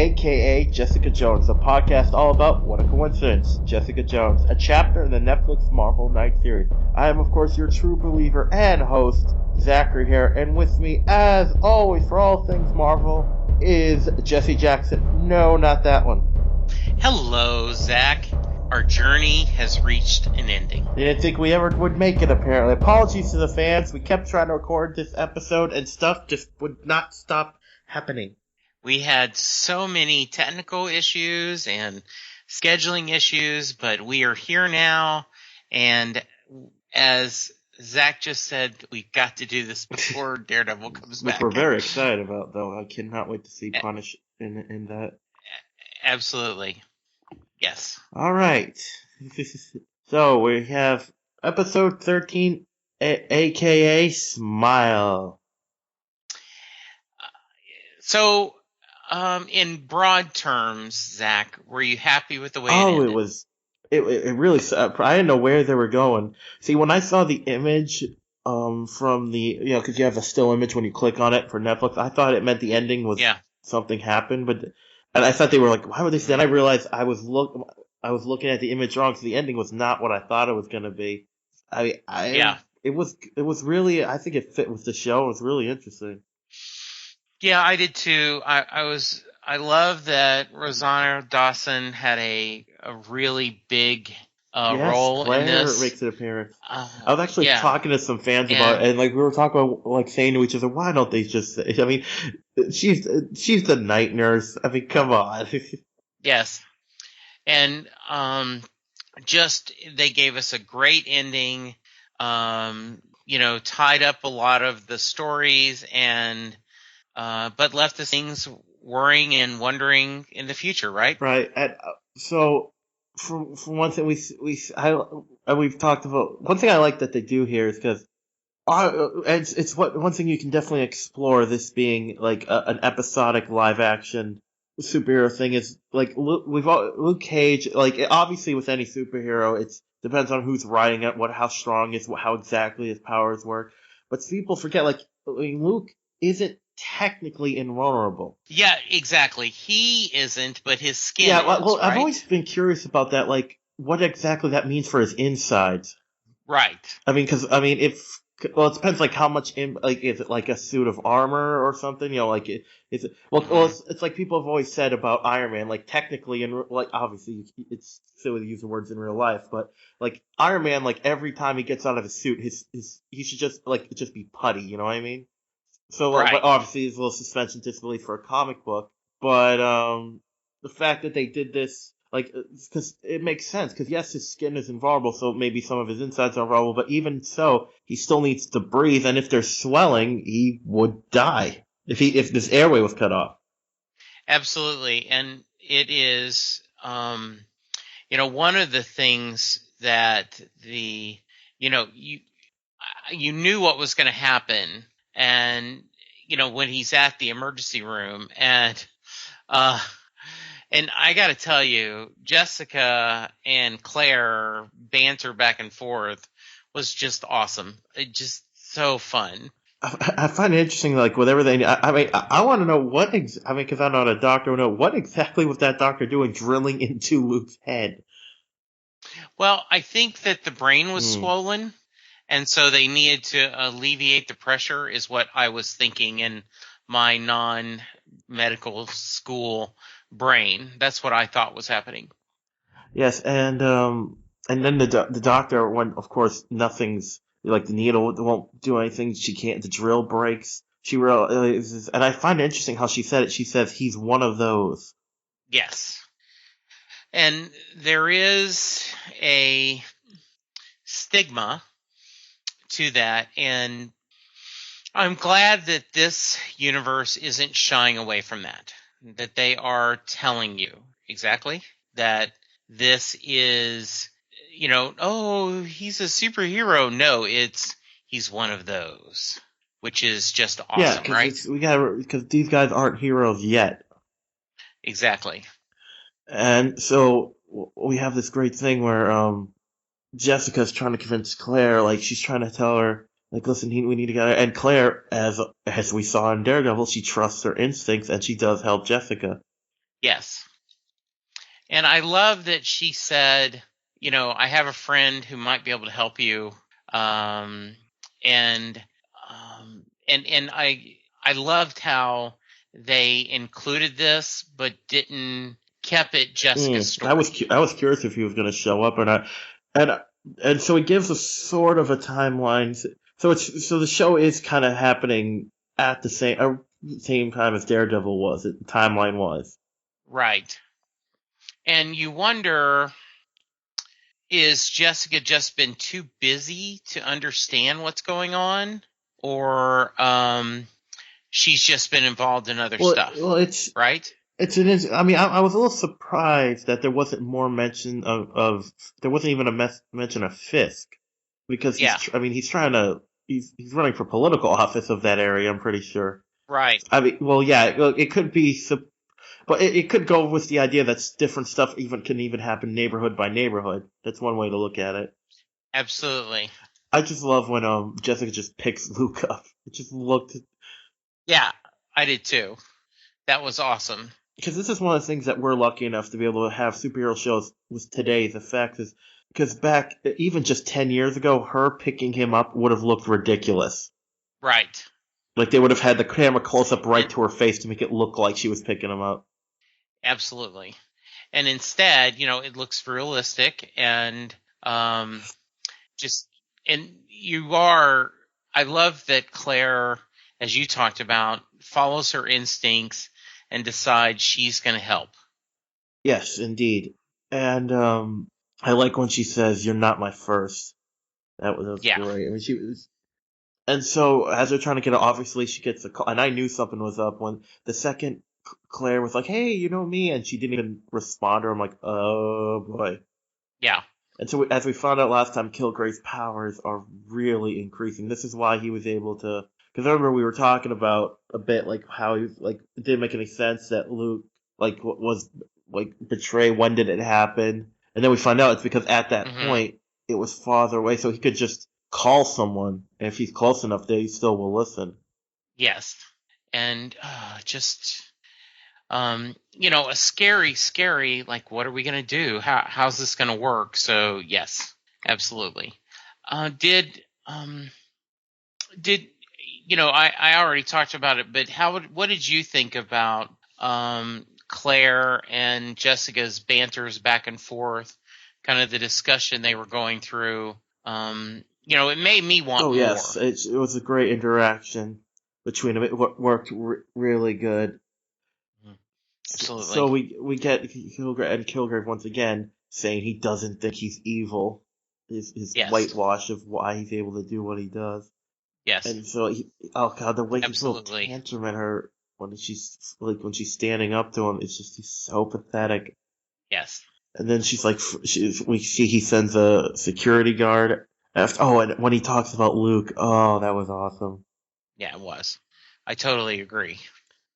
aka Jessica Jones, a podcast all about what a coincidence, Jessica Jones, a chapter in the Netflix Marvel Knight series. I am, of course, your true believer and host, Zachary here, and with me, as always, for all things Marvel, is Jesse Jackson. No, not that one. Hello, Zach. Our journey has reached an ending. Didn't think we ever would make it, apparently. Apologies to the fans. We kept trying to record this episode, and stuff just would not stop happening. We had so many technical issues and scheduling issues, but we are here now, and as Zach just said, we've got to do this before Daredevil comes back. Which we're very excited about, though. I cannot wait to see Punish in that. Absolutely. Yes. All right. So we have episode 13, aka Smile. So, in broad terms, Zach, were you happy with the way it ended? It really, I didn't know where they were going. See, when I saw the image, from the, because you have a still image when you click on it for Netflix, I thought it meant the ending was something happened, and I thought they were like, why would they say? Then I realized I was looking at the image wrong, so the ending was not what I thought it was going to be. It was really, I think it fit with the show. It was really interesting. Yeah, I did too. I love that Rosanna Dawson had a really big role Claire in this. Makes an appearance. I was actually talking to some fans about it, and we were talking about saying to each other, why don't they just say? I mean, she's the night nurse. I mean, come on. Yes, and just they gave us a great ending. Tied up a lot of the stories and. But left us things worrying and wondering in the future, right? Right. And so, from one thing we've talked about, one thing I like that they do here is because it's one thing you can definitely explore. This being like an episodic live action superhero thing is like Luke Cage. Like obviously with any superhero, it depends on who's writing it, how strong is, how exactly his powers work. But people forget, Luke isn't technically invulnerable. Yeah, exactly. He isn't, but his skin is, right? I've always been curious about that, what exactly that means for his insides. Right. I mean, it depends, how much, is it like a suit of armor or something? It's like people have always said about Iron Man, technically, and obviously it's silly to use the words in real life, but, Iron Man, every time he gets out of his suit, he should just be putty, you know what I mean? So, but obviously, there's a little suspension disbelief for a comic book. But the fact that they did this, because it makes sense. Because yes, his skin is invulnerable, so maybe some of his insides are vulnerable. But even so, he still needs to breathe. And if there's swelling, he would die if this airway was cut off. Absolutely, and it is, one of the things that you knew what was going to happen. And, when he's at the emergency room and I got to tell you, Jessica and Claire banter back and forth was just awesome. Just so fun. I find it interesting, whatever they, I want to know because I'm not a doctor, what exactly was that doctor doing drilling into Luke's head? Well, I think that the brain was swollen. And so they needed to alleviate the pressure is what I was thinking in my non-medical school brain. That's what I thought was happening. Yes, and then the doctor, when of course nothing's, the needle won't do anything, the drill breaks. She realizes, and I find it interesting how she said it. She says he's one of those. Yes. And there is a stigma to that, and I'm glad that this universe isn't shying away from that they are telling you exactly that this is, he's a superhero. No, he's one of those, which is just awesome, right? Because these guys aren't heroes yet. Exactly. And so we have this great thing where, Jessica's trying to convince Claire, she's trying to tell her, listen, we need to get her. And Claire, as we saw in Daredevil, she trusts her instincts and she does help Jessica. Yes. And I love that she said, I have a friend who might be able to help you. Um, and and I loved how they included this, but didn't kept it Jessica's story. I was curious if he was going to show up or not, and and so it gives us sort of a timeline. So the show is kind of happening at the same time as Daredevil was. Timeline was. Right. And you wonder, is Jessica just been too busy to understand what's going on? Or she's just been involved in other stuff, Well, right? I mean, I was a little surprised that there wasn't more mention of there wasn't even a mention of Fisk because Yeah, I mean, he's running for political office of that area. I'm pretty sure. right. I mean, well, yeah, well, it could be, but it could go with the idea that different stuff can even happen neighborhood by neighborhood. That's one way to look at it. Absolutely. I just love when Jessica just picks Luke up. It just looked Yeah, I did too. That was awesome. because this is one of the things that we're lucky enough to be able to have superhero shows with today's effect is because back even just 10 years ago, her picking him up would have looked ridiculous. Right. Like they would have had the camera close up right And to her face to make it look like she was picking him up. absolutely. And instead, it looks realistic and just and I love that Claire, as you talked about, follows her instincts and decides she's going to help. Yes, indeed. And I like when she says, "You're not my first." That was Yeah. great. I mean, she was. And so, as they're trying to get it, obviously she gets a call, and I knew something was up when the second Claire was like, "Hey, you know me," and she didn't even respond to her. I'm like, "Oh boy." Yeah. And so, as we found out last time, Kilgrave's powers are really increasing. This is why he was able to. Because I remember we were talking about a bit like how he was like it didn't make any sense that Luke like was like betrayed. When did it happen? And then we find out it's because at that Mhm. point it was farther away, so he could just call someone, and if he's close enough, they still will listen. Yes. And just a scary, like, what are we going to do? How's this going to work? So yes, absolutely. Uh, did um did I already talked about it, but what did you think about Claire and Jessica's banters back and forth, kind of the discussion they were going through? It made me want Oh yes, more. it was a great interaction between them. It worked really good. Mhm. So Absolutely. we get Kilgrave once again saying he doesn't think he's evil. His Yes. whitewash of why he's able to do what he does. Yes. And so oh god, the way he's little Absolutely. tantrum at her when she's standing up to him, it's just he's so pathetic. Yes. And then she's like, we see he sends a security guard after. Oh, and when he talks about Luke, oh, that was awesome. Yeah, it was. I totally agree.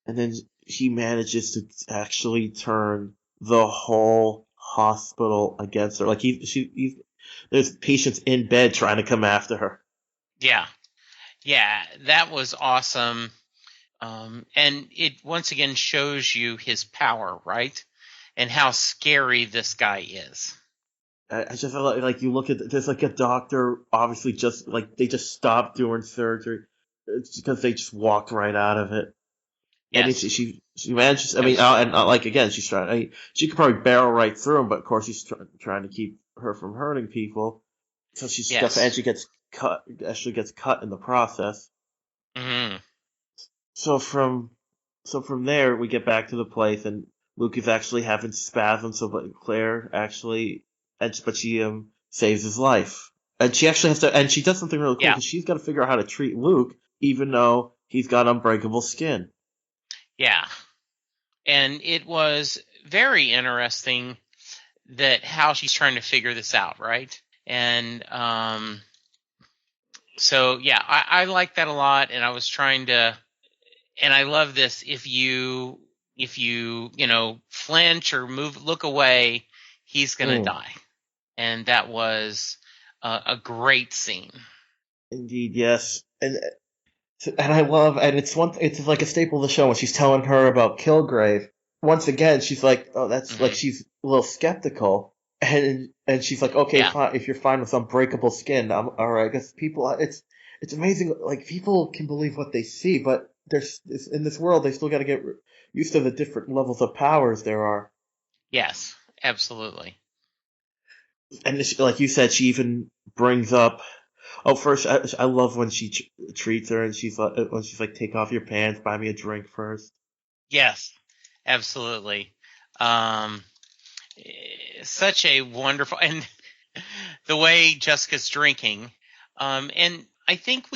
And then he manages to actually turn the whole hospital against her. Like there's patients in bed trying to come after her. Yeah. Yeah, that was awesome. And it once again shows you his power, right? And how scary this guy is. I just feel like you look at there's like a doctor obviously just like they just stopped doing surgery. It's because they just walked right out of it. And Yes. she manages. I mean, Abs- and like again, she's trying. She could probably barrel right through him, but of course she's trying to keep her from hurting people. So she's and yes. she gets cut. Actually, gets cut in the process. Hmm. So from there, we get back to the place, and Luke is actually having spasms. So, but Claire actually, but she saves his life, and she actually has to, and she does something really cool Yeah. because she's got to figure out how to treat Luke, even though he's got unbreakable skin. Yeah. And it was very interesting that how she's trying to figure this out, right? And so yeah, I like that a lot, and I was trying to, and I love this. If you flinch or look away, he's gonna Mm. die, and that was a great scene. Indeed, yes, and I love, and it's like a staple of the show when she's telling her about Kilgrave. once again, she's like, oh, that's like Hmm. she's a little skeptical, and she's like, okay, Yeah. fine, if you're fine with unbreakable skin, I'm all right. I guess people, it's amazing. Like people can believe what they see, but there's in this world, they still got to get used to the different levels of powers there are. Yes. Absolutely. And like you said, she even brings up. Oh, first, I love when she treats her, and she's like, take off your pants, buy me a drink first. Yes. Absolutely. Um, Such a wonderful and the way Jessica's drinking. And I think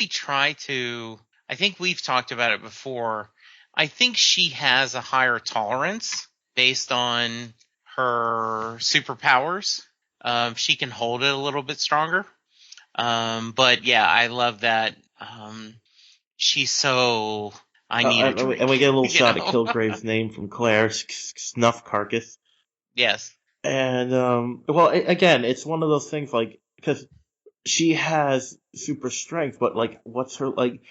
I think we've talked about it before. I think she has a higher tolerance based on her superpowers. She can hold it a little bit stronger. But yeah, I love that. She's so, I need a And drink, we get a little you shot at know? Kilgrave's name from Claire, Snuff Carcass. Yes. And well, again, it's one of those things like because she has super strength, but like, what's her like?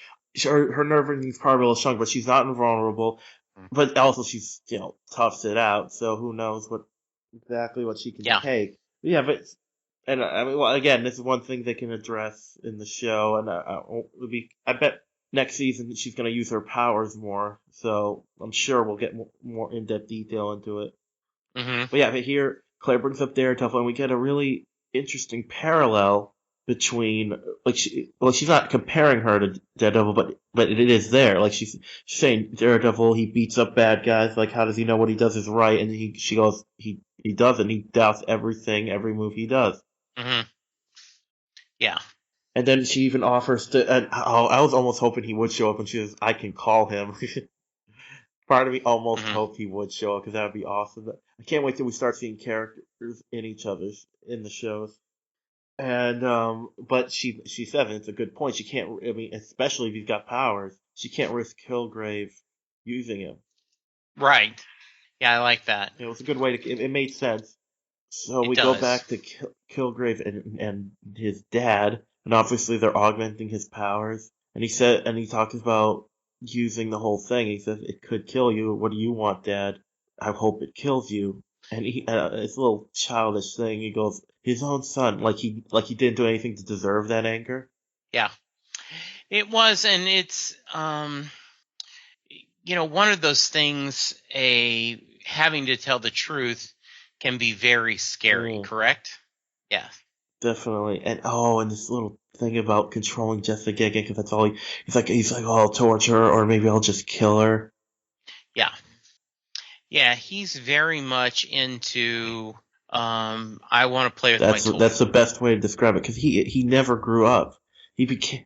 Her nerve ending's probably a little strong, but she's not invulnerable. But also, she's toughs it out. So who knows exactly what she can Yeah. take? Yeah, but and I mean, well, again, this is one thing they can address in the show, and I bet next season she's going to use her powers more. So I'm sure we'll get more in depth detail into it. Hmm. But yeah, but here Claire brings up Daredevil, and we get a really interesting parallel between she's not comparing her to Daredevil, but it is there. Like she's saying Daredevil, he beats up bad guys. Like how does he know what he does is right? And she goes, he doesn't. He doubts everything, every move he does. Hmm. Yeah. And then she even offers to. And I was almost hoping he would show up, and she says, "I can call him." Part of me almost Hmm. hoped he would show up because that would be awesome. But I can't wait till we start seeing characters in each other's in the shows. And but she said, and it's a good point. She can't. I mean, especially if he's got powers, she can't risk Kilgrave using him. Right. Yeah, I like that. It was a good way to. It made sense. So It we go does. back to Kilgrave and his dad, and obviously they're augmenting his powers. And he talks about using the whole thing. He says it could kill you. What do you want, Dad? I hope it kills you. And it's a little childish thing. He goes, his own son, like he didn't do anything to deserve that anger. Yeah. It was, and it's one of those things, a having to tell the truth can be very scary, Mm, correct? Yeah. definitely. And this little thing about controlling Jessica again, because that's all he's like, oh, I'll torture her, or maybe I'll just kill her. Yeah. Yeah, he's very much into I want to play with my That's toy. the best way to describe it because he never grew up. He became.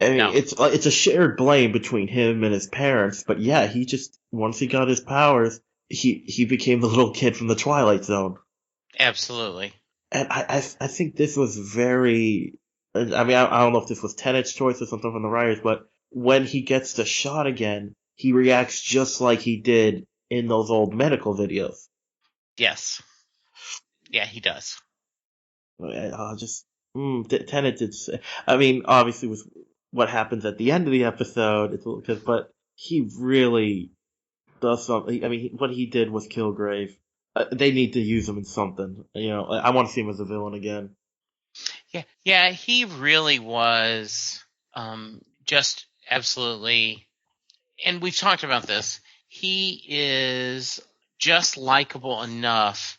I mean, No. it's a shared blame between him and his parents, but yeah, he just once he got his powers, he became the little kid from the Twilight Zone, Absolutely. and I think this was very. I mean, I don't know if this was Tennant's choice or something from the writers, but when he gets the shot again, he reacts just like he did in those old medical videos. Yes. Yeah, he does. Just Tenet did. I mean, obviously, with what happens at the end of the episode, it's because, but he really does something. I mean, what he did with Kilgrave, they need to use him in something. I want to see him as a villain again. Yeah. Yeah, he really was just absolutely, and we've talked about this. He is just likable enough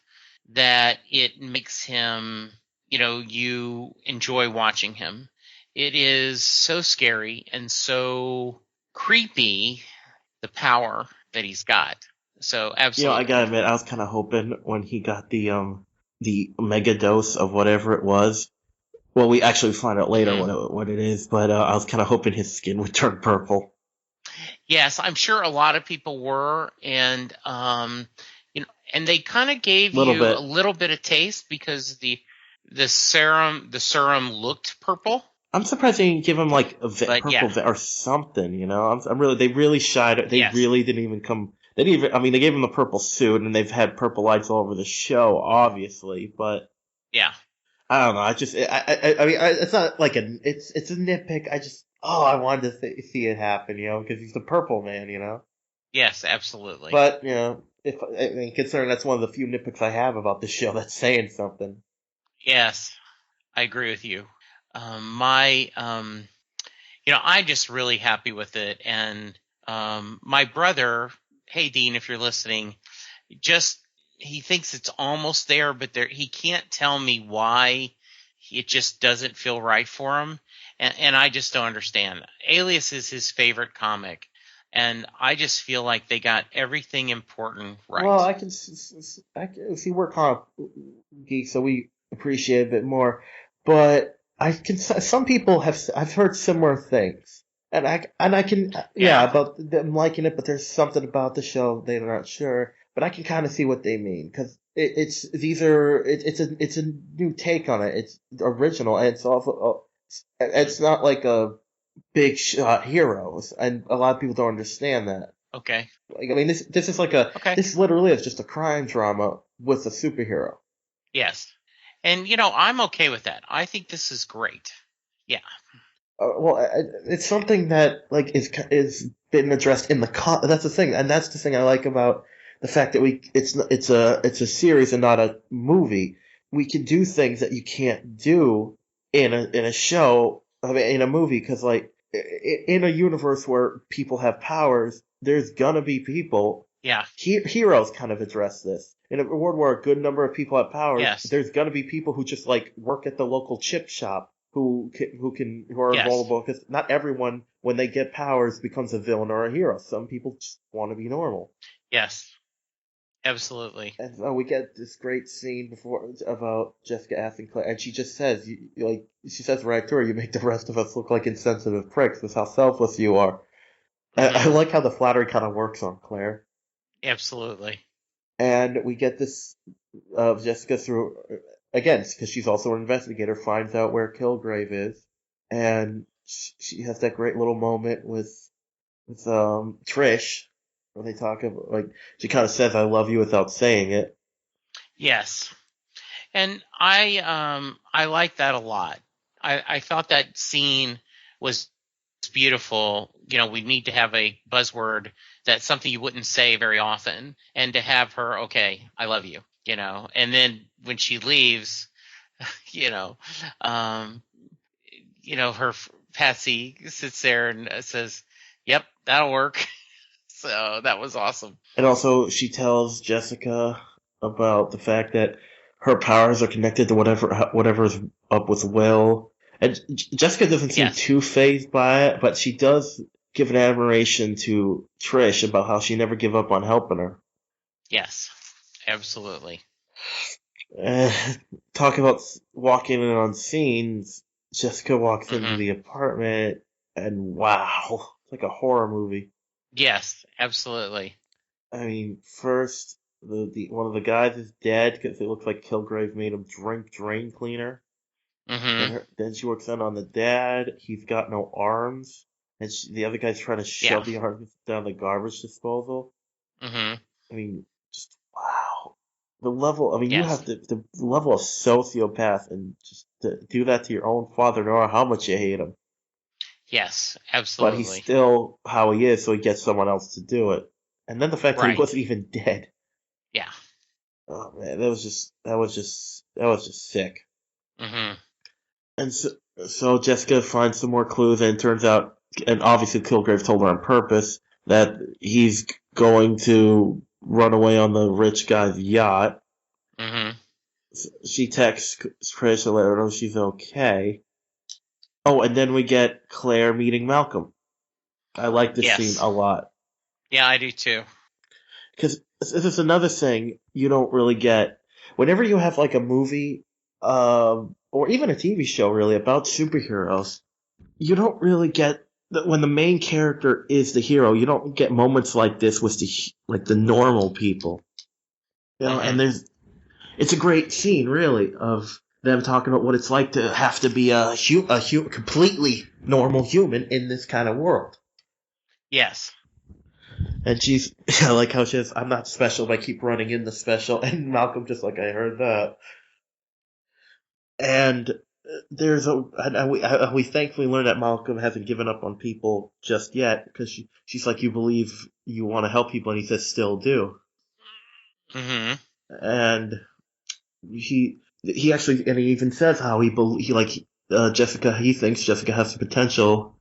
that it makes him, you enjoy watching him. It is so scary and so creepy, the power that he's got. So I gotta absolutely. admit, I was kind of hoping when he got the mega dose of whatever it was. Well, we actually find out later Hmm. what it is, but I was kind of hoping his skin would turn purple. Yes, I'm sure a lot of people were, and and they kind of gave A little you a bit. little bit of taste because the serum looked purple. I'm surprised they didn't give him like a But purple yeah, or something. I'm really they really shied. They yes, really didn't even come. They didn't even. I mean, they gave him the purple suit, and they've had purple lights all over the show, obviously. But yeah, I don't know. I mean, it's not like it's a nitpick. I wanted to see it happen, because he's the purple man. yes, absolutely. But if I mean, considering that's one of the few nitpicks I have about the show that's saying something. Yes, I agree with you. My I'm just really happy with it. And my brother, hey Dean, if you're listening, just he thinks it's almost there, but he can't tell me why it just doesn't feel right for him, and I just don't understand. Alias is his favorite comic, and I just feel like they got everything important Well, right. I can see we're comic geeks, so we appreciate it a bit more. But some people I've heard similar things, and I can, yeah, Yeah, about them liking it, but there's something about the show they're not sure. But I can kind of see what they mean because it's a new take on it. It's original and it's also it's not like a big shot heroes, and a lot of people don't understand that. okay, Like, I mean, this is okay, this literally is just a crime drama with a superhero. yes, and I'm okay with that. I think this is great. Yeah, Well, it's something that like is been addressed in the that's the thing, and that's the thing I like about the fact that it's a series and not a movie. We can do things that you can't do in a show, I mean, in a movie, because like in a universe where people have powers, there's gonna be people. yeah, Heroes kind of address this. In a world where a good number of people have powers, yes, there's gonna be people who just like work at the local chip shop who are yes, invulnerable because not everyone when they get powers becomes a villain or a hero. Some people just want to be normal. yes, absolutely. And we get this great scene before about Jessica asking Claire, and she just says, she says right to her, "You make the rest of us look like insensitive pricks with how selfless you are." I Hmm. like how the flattery kind of works on Claire. Absolutely. And we get this Jessica through again because she's also an investigator, finds out where Kilgrave is, and she has that great little moment with Trish where they talk about like she kind of says "I love you" without saying it. Yes. And I like that a lot. I thought that scene was beautiful. We need to have a buzzword that's something you wouldn't say very often, and to have her, okay, I love you, and then when she leaves, you know, um, her Patsy sits there and says, "Yep, that'll work." So that was awesome. And also she tells Jessica about the fact that her powers are connected to whatever's up with Will. And Jessica doesn't seem Yes, too phased by it, but she does give an admiration to Trish about how she never give up on helping her. yes, absolutely. Uh, talk about walking in on scenes. Jessica walks into Hmm. the apartment, and wow, it's like a horror movie. Yes, absolutely. I mean, first the one of the guys is dead because it looks like Kilgrave made him drink drain cleaner. Hmm. Then she works in on the dad. He's got no arms, and the other guy's trying to Yeah. shove the arms down the garbage disposal. Hmm. I mean, just wow. The level. I mean, you Yes. have the level of sociopath, and just to do that to your own father, no matter how much you hate him. Yes. But he's Absolutely. still how he is, so he gets someone else to do it. And then the fact that he Right. wasn't even dead. Yeah. Oh man, that was just sick. Hmm. And so Jessica finds some more clues, and it turns out, and obviously Kilgrave told her on purpose that he's going to run away on the rich guy's yacht. Hmm. She texts Trish to let her know she's okay. Oh, and then we get Claire meeting Malcolm. I like this scene Yes. a lot Yeah, I do too. because this is another thing you don't really get whenever you have like a movie, or even a TV show really about superheroes. You don't really get when the main character is the hero. You don't get moments like this with the normal people. Hmm. And it's a great scene really of them talking about what it's like to have to be a completely normal human in this kind of world. Yes. And she's I like how she says, "I'm not special, but I keep running in the special." And Malcolm just like, "I heard that." And we thankfully learn that Malcolm hasn't given up on people just yet because she's like, "You believe you want to help people," and he says, "Still do." Mm-hmm. and he actually, and he even says how Jessica. He thinks Jessica has the potential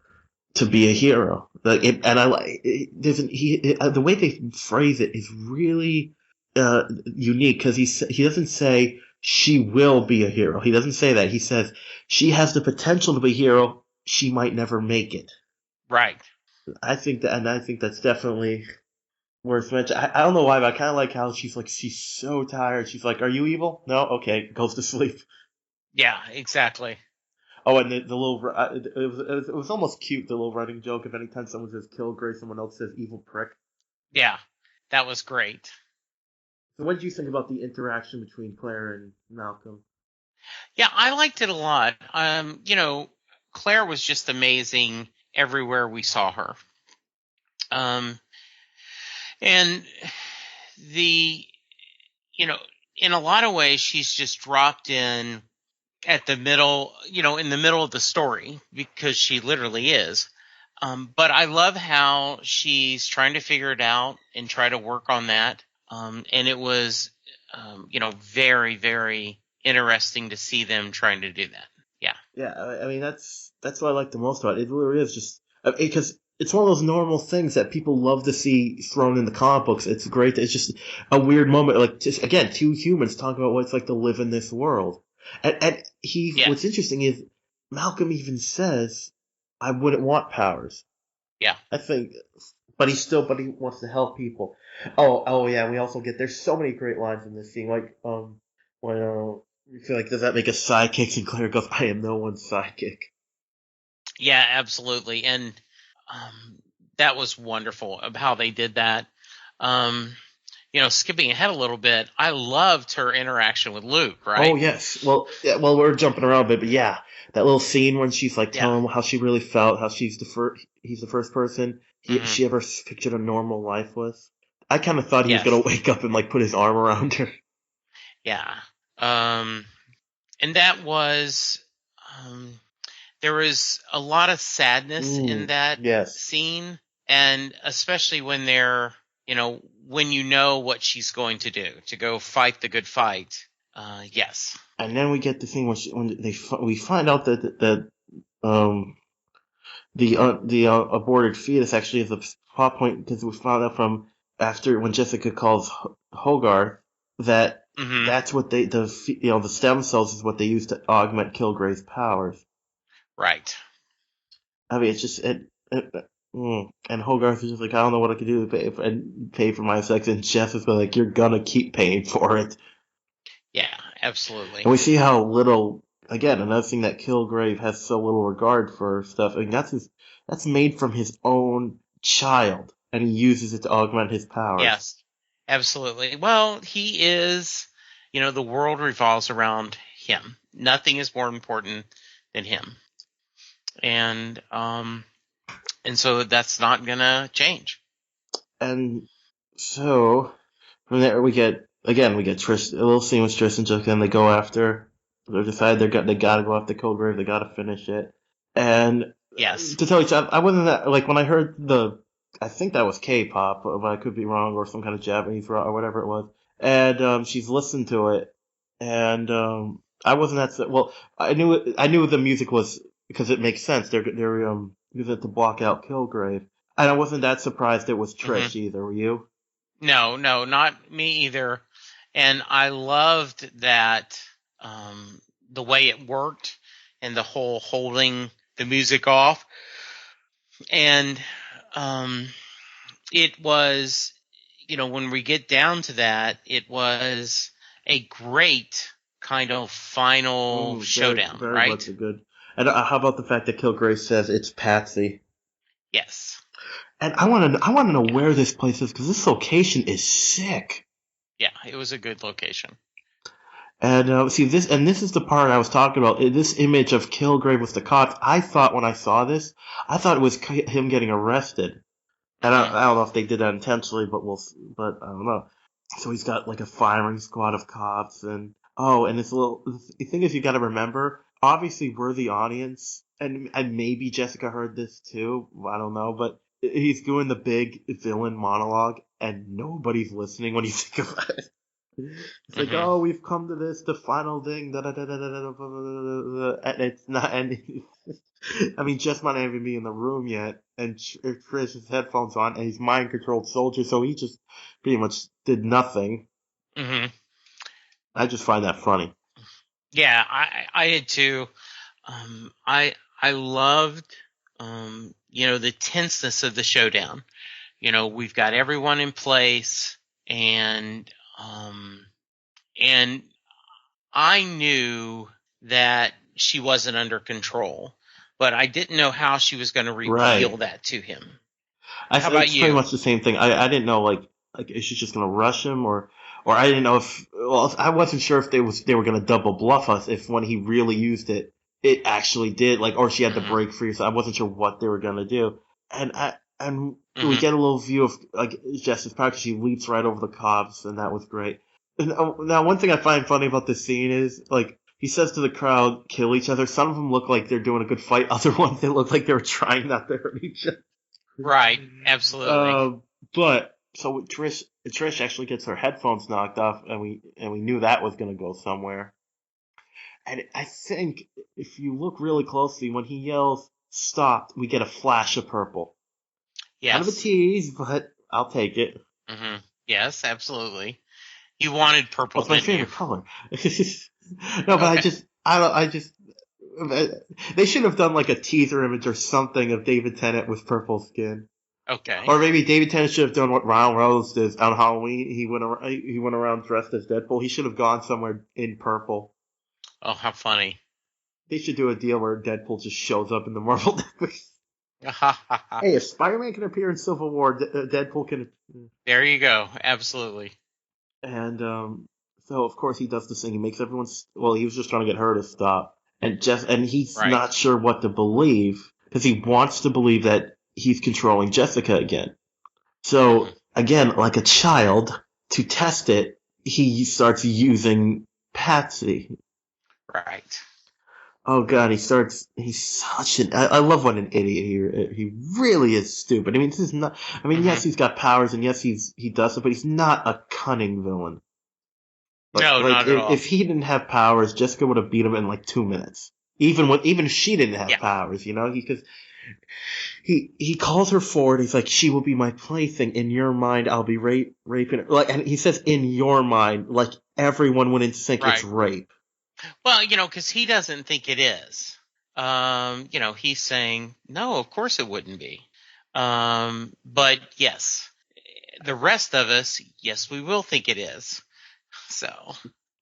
to be a hero. And I like the way they phrase it is really unique because he doesn't say she will be a hero. He doesn't say that. He says she has the potential to be a hero. She might never make it. Right. I think that's definitely worth mentioning. I don't know why, but I kind of like how she's so tired. She's like, "Are you evil?" No, okay, goes to sleep. Yeah, exactly. Oh, and the little it was almost cute, the little running joke. If anytime someone says kill Gray, someone else says evil prick. Yeah, that was great. So, what did you think about the interaction between Claire and Malcolm? Yeah, I liked it a lot. Claire was just amazing everywhere we saw her. Um, and the, you know, in a lot of ways, she's just dropped in at the middle, in the middle of the story because she literally is. But I love how she's trying to figure it out and try to work on that. And it was, very, very interesting to see them trying to do that. Yeah. Yeah, I mean that's what I like the most about it. It really is just because it's one of those normal things that people love to see thrown in the comic books. It's great. It's just a weird moment, like just again two humans talking about what it's like to live in this world. And what's Yes. interesting is Malcolm even says, "I wouldn't want powers." Yeah. I think, but he wants to help people. Oh yeah. We also get there's so many great lines in this scene, like when you feel like does that make us sidekicks? And Claire goes, "I am no one's sidekick." Yeah, absolutely. And um, that was wonderful of how they did that. Um, skipping ahead a little bit, I loved her interaction with Luke, Oh right? yes. Well, yeah, well we're jumping around a bit, but yeah, that little scene when she's like Yeah. telling him how she really felt, how he's the first person Hmm. she ever pictured a normal life with. I kind of thought he was gonna Yes. wake up and like put his arm around her. Yeah. Um, and that was, um, there was a lot of sadness in that Yes. scene, and especially when when you know what she's going to do, to go fight the good fight. Yes. And then we get the thing when we find out that um aborted fetus actually is a plot point because we found out from after when Jessica calls Hogarth that Hmm. that's what the stem cells is what they use to augment Kilgray's powers. Right. I mean, it's just and Hogarth is just like I don't know what I can do to pay for my sex, and Jeff is like you're gonna keep paying for it. Yeah, And absolutely. we see how little, again, another thing that Kilgrave has so little regard for stuff. I mean, that's made from his own child, and he uses it to augment his powers. Yes, absolutely. Well, he is, the world revolves around him. Nothing is more important than him. And so that's not gonna change. And so, from there we get Trish, a little scene with Trish and Jessica, and they go after, they decide they gotta go after Kilgrave, they gotta finish it. And Yes. to tell you, I wasn't that, like, when I heard I think that was K-pop, but I could be wrong, or some kind of Japanese rock, or whatever it was. And, she's listened to it, and, I wasn't well, I knew the music was, because it makes sense, they're, using it to block out Kilgrave. And I wasn't that surprised it was Hmm. Trish either, were you? No, no, not me either. And I loved that, the way it worked and the whole holding the music off. And um, it was, when we get down to that, it was a great kind of final Very, showdown, very much right? a good. And how about the fact that Kilgrave says it's Patsy? Yes. And I want to know Yeah. where this place is because this location is sick. Yeah. It was a good location. And see this, and this is the part I was talking about. This image of Kilgrave with the cops. I thought when I saw this, I thought it was him getting arrested. And Hmm. I don't know if they did that intentionally, but I don't know. So he's got like a firing squad of cops, and and this little. The thing is, you got to remember. Obviously, we're the audience, and maybe Jessica heard this too. I don't know, but he's doing the big villain monologue, and nobody's listening when you think about it. It's like, Mm-hmm. oh, we've come to this, the final thing, da da da da da da, blah, blah, blah, blah, and it's not, and I mean, Jess might not even be in the room yet, and Chris has headphones on, and he's mind controlled soldier, so he just pretty much did nothing. Mm-hmm. I just find that funny. Yeah, I did too. I loved, the tenseness of the showdown. We've got everyone in place, and I knew that she wasn't under control, but I didn't know how she was going to reveal Right. that to him. I How said about it's pretty you? much the same thing. I didn't know like is she just gonna rush him or I didn't know if I wasn't sure if they were gonna double bluff us if when he really used it it actually did like or she had to Mm-hmm. break free. So I wasn't sure what they were gonna do. And we Mm-hmm. get a little view of like Jess's power because she leaps right over the cops and that was great. And, now one thing I find funny about this scene is like. He says to the crowd, kill each other. Some of them look like they're doing a good fight. Other ones, they look like they were trying not to hurt each other. Right. Absolutely. But so Trish actually gets her headphones knocked off, and we knew that was going to go somewhere. And I think if you look really closely, when he yells "stop," we get a flash of purple. Kind of a Yes. tease, but I'll take it. Mm-hmm. Yes, absolutely. You wanted Well, purple, it's my didn't you? favorite color. No, but Okay. I just. They should have done like a teaser image or something of David Tennant with purple skin. Okay. Or maybe David Tennant should have done what Ryan Reynolds did on Halloween. He went around dressed as Deadpool. He should have gone somewhere in purple. Oh, how funny. They should do a deal where Deadpool just shows up in the Marvel movies. Ha ha ha. Hey, if Spider-Man can appear in Civil War, Deadpool can. There you go. Absolutely. And so of course he does this thing. He makes everyone. Well, he was just trying to get her to stop, and he's Right. not sure what to believe because he wants to believe that he's controlling Jessica again. Mm-hmm. So again, like a child, to test it, he starts using Patsy. Right. Oh god, he's such an, I love what an idiot he really is stupid. I mean, this is not, I mean, Mm-hmm. yes, he's got powers and yes, he does it, but he's not a cunning villain. No, Like not at all. if he didn't have powers, Jessica would have beat him in like 2 minutes. Even if she didn't have Yeah. powers, because he calls her forward. He's like, she will be my plaything. In your mind, I'll be raping her. Like, and he says, in your mind, like everyone wouldn't think it's Right. rape. Well, because he doesn't think it is. He's saying, no, of course it wouldn't be. But yes, the rest of us, yes, we will think it is. So,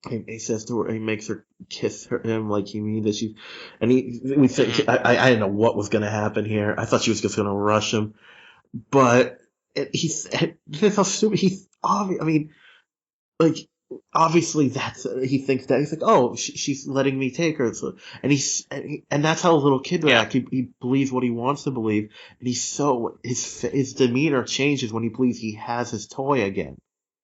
He says to her, he makes her kiss him like he means that she, and we think, mhm. I didn't know what was going to happen here. I thought she was just going to rush him, but he's, this how stupid, he's obvious. I mean, like, obviously he thinks that he's like, oh, she's letting me take her. So, and that's how a little kid would Yeah, act. He believes what he wants to believe, and his demeanor changes when he believes he has his toy again.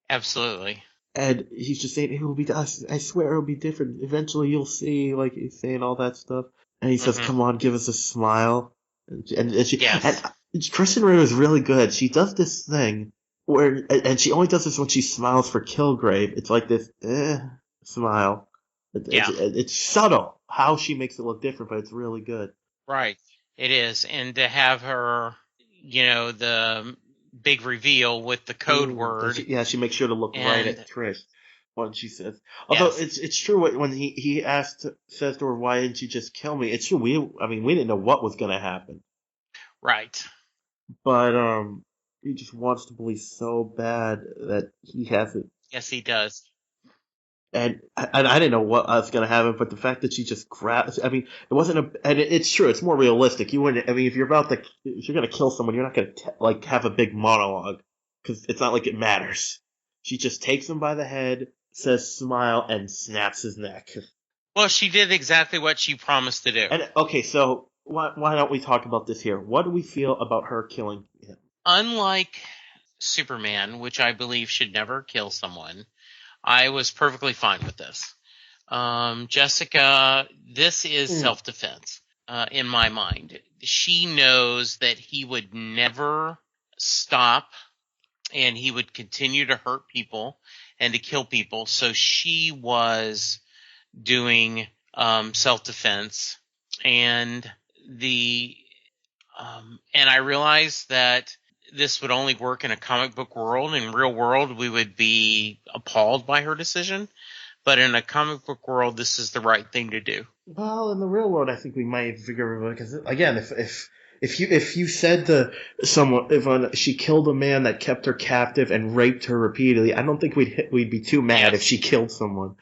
absolutely. And he's just saying, it will be, I swear it'll be different. Eventually you'll see, like, he's saying all that stuff. And he says, Hmm. come on, give us a smile. And Yes. Kristen Ritter is really good. She does this thing where, and she only does this when she smiles for Kilgrave. It's like this, smile. Yeah, It's subtle how she makes it look different, but it's really good. right. It is. And to have her, the big reveal with the code And word she makes sure to look right and at Trish when she says. Although yes, it's true when he says to her, "Why didn't you just kill me?" It's true. We didn't know what was going to happen, right. but he just wants to believe so bad that he has it. Yes, he does. And I didn't know what was going to happen, but the fact that she just grabs, I mean, it wasn't and it's true, it's more realistic. You wouldn't, I mean, if you're going to kill someone, you're not going to, like, have a big monologue, because it's not like it matters. She just takes him by the head, says smile, and snaps his neck. Well, she did exactly what she promised to do. And, okay, so, why don't we talk about this here? What do we feel about her killing him? Unlike Superman, which I believe should never kill someone, I was perfectly fine with this. Jessica, this is self-defense, in my mind. she knows that he would never stop and he would continue to hurt people and to kill people. So she was doing self-defense, and and I realized that this would only work in a comic book world. In real world, we would be appalled by her decision, but in a comic book world, this is the right thing to do. Well, in the real world, I think we might figure it because again, if you said to someone she killed a man that kept her captive and raped her repeatedly, I don't think we'd be too mad if she killed someone.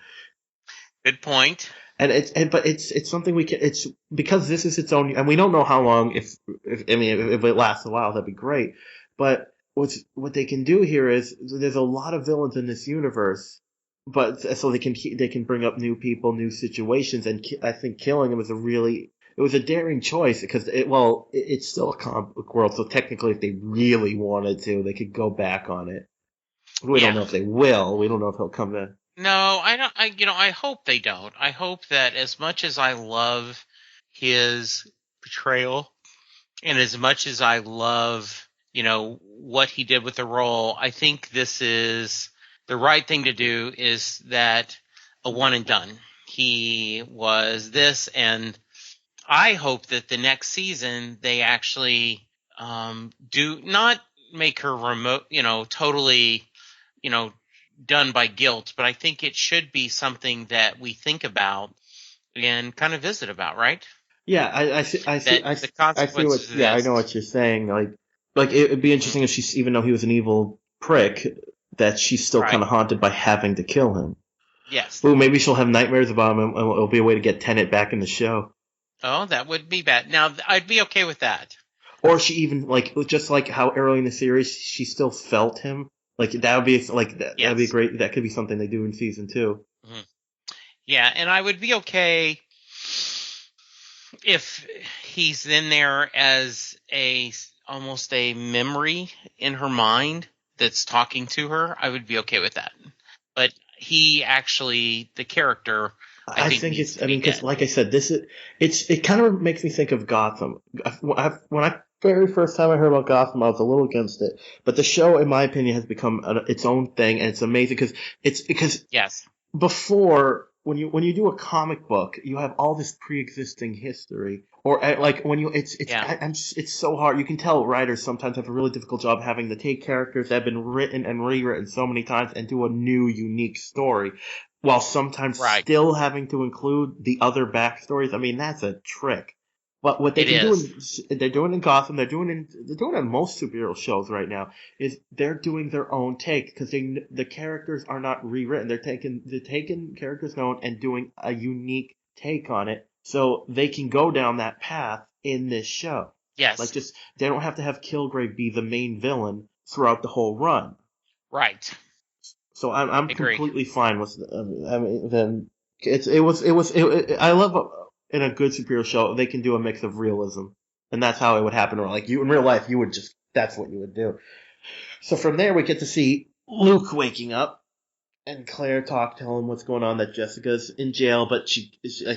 Good point. But it's something we can. It's because this is its own, and we don't know how long. If it lasts a while, that'd be great. But what they can do here is there's a lot of villains in this universe, but so they can bring up new people, new situations, and I think killing them was a daring choice because it's still a comic book world, so technically, if they really wanted to, they could go back on it. We don't know if they will. We don't know if he'll come in. No, I don't. I hope they don't. I hope that as much as I love his portrayal, and as much as I love, what he did with the role, I think this is the right thing to do. Is that a one and done? He was this, and I hope that the next season they actually do not make her remote, totally, done by guilt, but I think it should be something that we think about and kind of visit about, right? Yeah, I see. The consequences of this. Yeah, I know what you're saying. Like it'd be interesting if she's, even though he was an evil prick, that she's still kind of haunted by having to kill him. Yes. Well, maybe she'll have nightmares about him, and it'll be a way to get Tenet back in the show. Oh, that would be bad. Now, I'd be okay with that. Or she even just like how early in the series she still felt him. Like that would be that'd be great. That could be something they do in season 2. Mm-hmm. Yeah, and I would be okay if he's in there as almost a memory in her mind that's talking to her. I would be okay with that. But he actually, the character, I think it's. I mean, because like I said, it kind of makes me think of Gotham. When I very first time I heard about Gotham, I was a little against it, but the show, in my opinion, has become its own thing, and it's amazing because yes. Before, when you do a comic book, you have all this pre-existing history, or like when you it's so hard. You can tell writers sometimes have a really difficult job having to take characters that have been written and rewritten so many times and do a new, unique story, while sometimes still having to include the other backstories. I mean, that's a trick. But what they're doing in Gotham, they're doing in most superhero shows right now, is they're doing their own take because the characters are not rewritten. They're taking characters known and doing a unique take on it, so they can go down that path in this show. Yes, like they don't have to have Kilgrave be the main villain throughout the whole run. Right. So I'm completely fine with. I mean, then I love. In a good superhero show, they can do a mix of realism, and that's how it would happen. Or like you in real life, that's what you would do. So from there, we get to see Luke waking up, and Claire tell him what's going on. That Jessica's in jail, but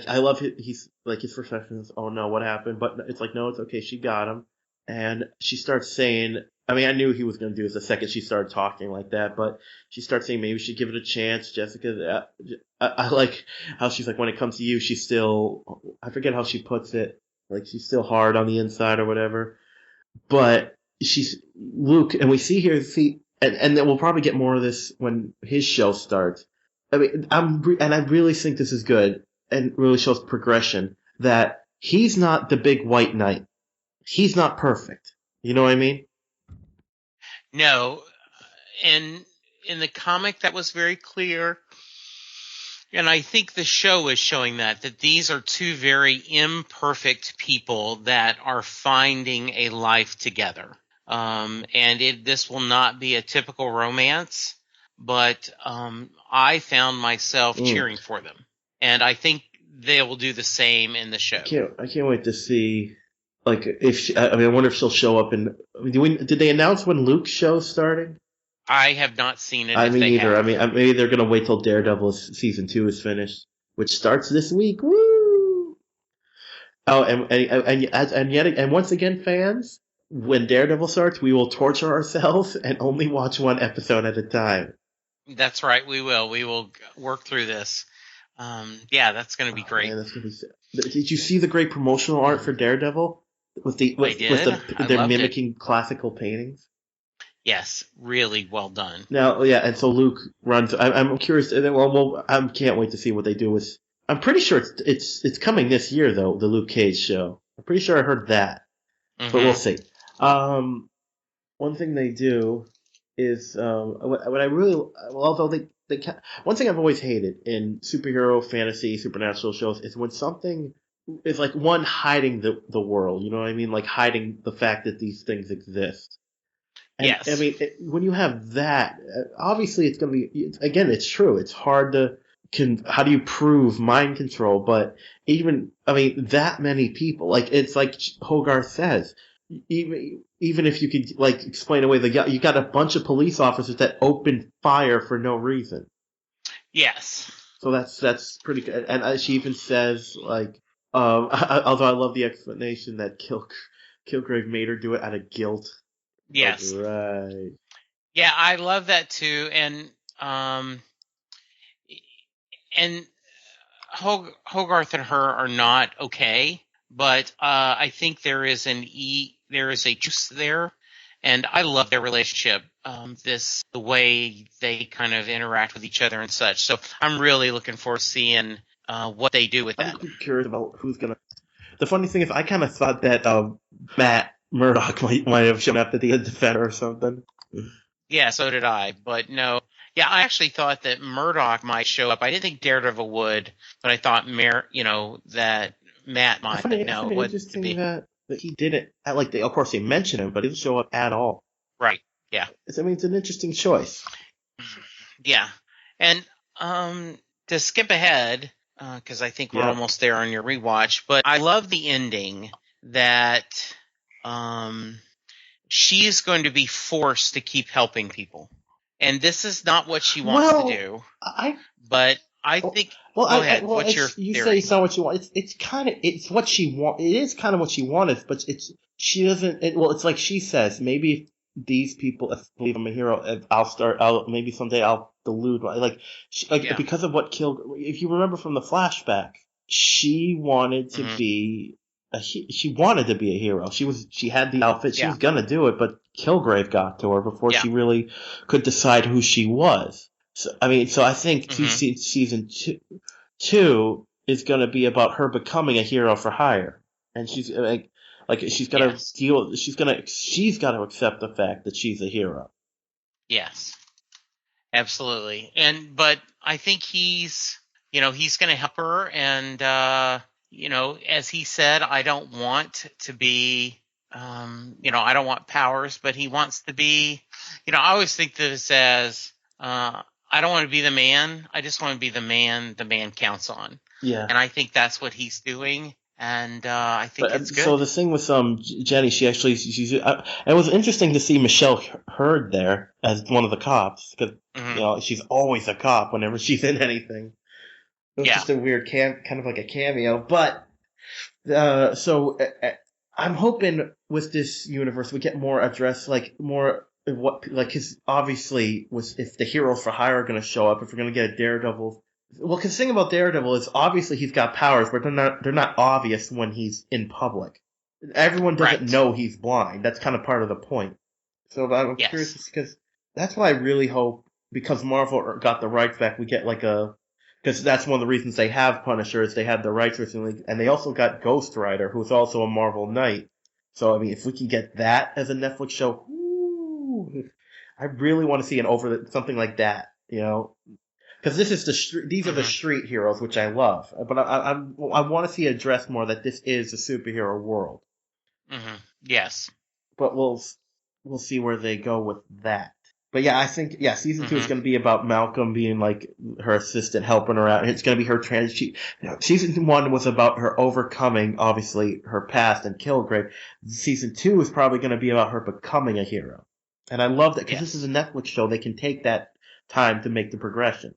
I love he's like his first reaction is, "Oh no, what happened?" But it's like, no, it's okay. She got him, and she starts saying. I mean, I knew he was going to do this the second she started talking like that, but she starts saying maybe we should give it a chance. Jessica, I like how she's like, when it comes to you, she's still, I forget how she puts it, like she's still hard on the inside or whatever. But she's Luke, and we see here, and then we'll probably get more of this when his show starts. I mean, I really think this is good and really shows progression that he's not the big white knight. He's not perfect. You know what I mean? No, and in the comic that was very clear, and I think the show is showing that these are two very imperfect people that are finding a life together. And this will not be a typical romance, but I found myself cheering for them, and I think they will do the same in the show. I can't wait to see. Like I wonder if she'll show up in. Did they announce when Luke's show's starting? I have not seen it. I mean, neither. I mean, maybe they're gonna wait till Daredevil season 2 is finished, which starts this week. Woo! Oh, and once again, fans, when Daredevil starts, we will torture ourselves and only watch one episode at a time. That's right. We will. We will work through this. Yeah, that's going to be Oh great. man, that's gonna be. Did you see the great promotional art for Um, Daredevil with I did. I they're loved it. mimicking classical paintings? Yes, really well done. Now, yeah, and so Luke runs. I'm curious. Well, I can't wait to see what they do with. I'm pretty sure it's coming this year though. The Luke Cage show. I'm pretty sure I heard that, but we'll Hmm. see. One thing they do is what I really well, although one thing I've always hated in superhero fantasy supernatural shows is when something is like one hiding the world. You know what I mean? Like hiding the fact that these things exist. And I Yes. mean, when you have that, obviously it's going to be, again, it's true. It's hard to, how do you prove mind control? But even, I mean, that many people, like, it's like Hogarth says, even if you could, like, explain away you got a bunch of police officers that open fire for no reason. Yes. So that's pretty good. And she even says, like, although I love the explanation that Kilgrave made her do it out of guilt. Like, Yes. right. Yeah, I love that too. Um, and Hogarth and her are not okay, but I think there is a truce there, and I love their relationship. The way they kind of interact with each other and such. So I'm really looking forward to seeing what they do with I'm that. curious about who's gonna. The funny thing is, I kind of thought that Matt Murdock might have shown up at the Defender or something. Yeah, so did I, but no. Yeah, I actually thought that Murdoch might show up. I didn't think Daredevil would, but I thought that Matt might. But I no, find it it wouldn't interesting be. that he didn't. Like, of course, they mention him, but he didn't show up at all. Right. Yeah. I mean, it's an interesting choice. Yeah. And to skip ahead, because I think we're Yep. almost there on your rewatch, but I love the ending that um, she is going to be forced to keep helping people. And this is not what she wants to Well, do, I but I think. well, Go ahead. well, What's your it's you say theory? it's not what you want. It's kind of it's what she want. It is kind of what she wanted, but it's she doesn't. Well, it's like she says. Maybe if these people if believe I'm a hero, I'll start. I'll maybe someday I'll delude. Like Yeah. because of what killed. If you remember from the flashback, she wanted to Hmm. be. She wanted to be a hero. She had the outfit. She Yeah. was gonna do it, but Kilgrave got to her before Yeah. she really could decide who she was. So I mean, so I think Hmm. season two is going to be about her becoming a hero for hire, and she's like she's got to Yes. deal. She's got to accept the fact that she's a hero. Yes. Absolutely. But I think he's going to help her. And, as he said, I don't want to be, I don't want powers, but he wants to be, I always think this as, I don't want to be the man. I just want to be the man counts on. Yeah. And I think that's what he's doing. And, I think But it's so good. the thing with Jenny, it was interesting to see Michelle Hurd there as one of the cops because Hmm. she's always a cop whenever she's in anything. It was Yeah. just a weird kind of like a cameo. But I'm hoping with this universe we get more address, like more of what, like, because obviously, if the heroes for hire are going to show up, if we're going to get a Daredevil, well, because the thing about Daredevil is obviously he's got powers, but they're not obvious when he's in public. Everyone doesn't Right. know he's blind. That's kind of part of the point. So I'm curious Yes. because that's what I really hope, because Marvel got the rights back, we get like a, because that's one of the reasons they have Punisher is they had the rights recently, and they also got Ghost Rider, who's also a Marvel Knight. So I mean, if we can get that as a Netflix show, whoo, I really want to see something like that, because this is these are the Hmm. street heroes, which I love, but I want to see addressed more that this is a superhero world. Hmm. Yes. But we'll see where they go with that. But yeah, I think season two is Hmm. going to be about Malcolm being like her assistant, helping her out. And it's going to be her season one was about her overcoming, obviously, her past and Kilgrave. Season two is probably going to be about her becoming a hero. And I love that because this is a Yes. Netflix show; they can take that time to make the progression.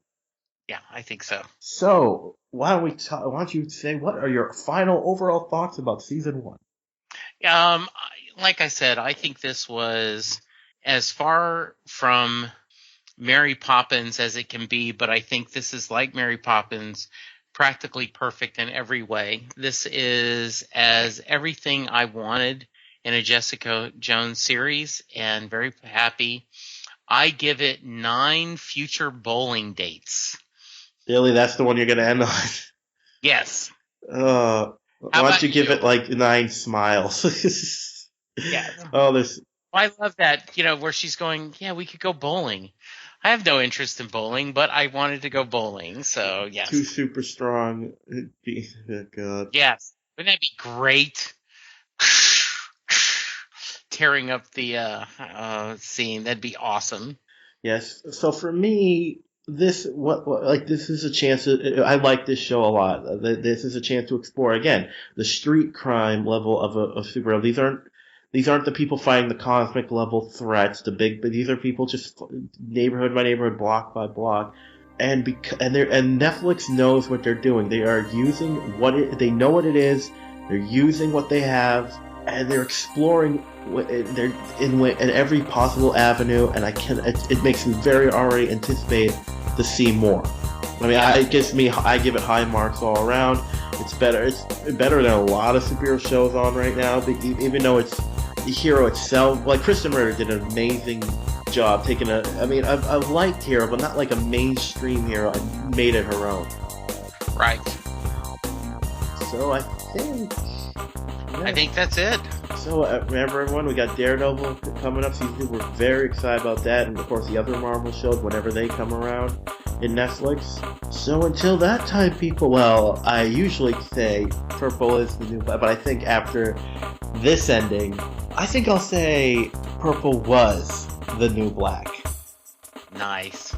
Yeah, I think so. So why don't you say what are your final overall thoughts about season 1? Like I said, I think this was as far from Mary Poppins as it can be, but I think this is like Mary Poppins, practically perfect in every way. This is as everything I wanted in a Jessica Jones series, and very happy. I give it 9 future bowling dates. Really, that's the one you're gonna end on? Yes. Why How don't you about give you? it like 9 smiles? Yeah. Oh, there's I love that, where she's going, yeah, we could go bowling. I have no interest in bowling, but I wanted to go bowling, so too yes. super strong. Oh, God. Yes. Wouldn't that be great? Tearing up the scene. That'd be awesome. Yes. So for me, this is a chance. I like this show a lot. This is a chance to explore again the street crime level of superhero. These aren't the people fighting the cosmic level threats. But these are people just neighborhood by neighborhood, block by block. And Netflix knows what they're doing. They are using they know what it is. They're using what they have, and they're exploring. They're in every possible avenue, and it makes me very already anticipate to see more. I mean, I give it high marks all around. It's better than a lot of superhero shows on right now. But even though it's the hero itself, like Kristen Ritter did an amazing job taking I've liked Hero, but not like a mainstream hero, and made it her own. Right. So I think. Yeah. I think that's it. So remember, everyone, we got Daredevil coming up season 2. We're very excited about that, and of course the other Marvel shows whenever they come around in Netflix. So until that time, people. Well, I usually say purple is the new black, but I think after this ending, I think I'll say purple was the new black. Nice.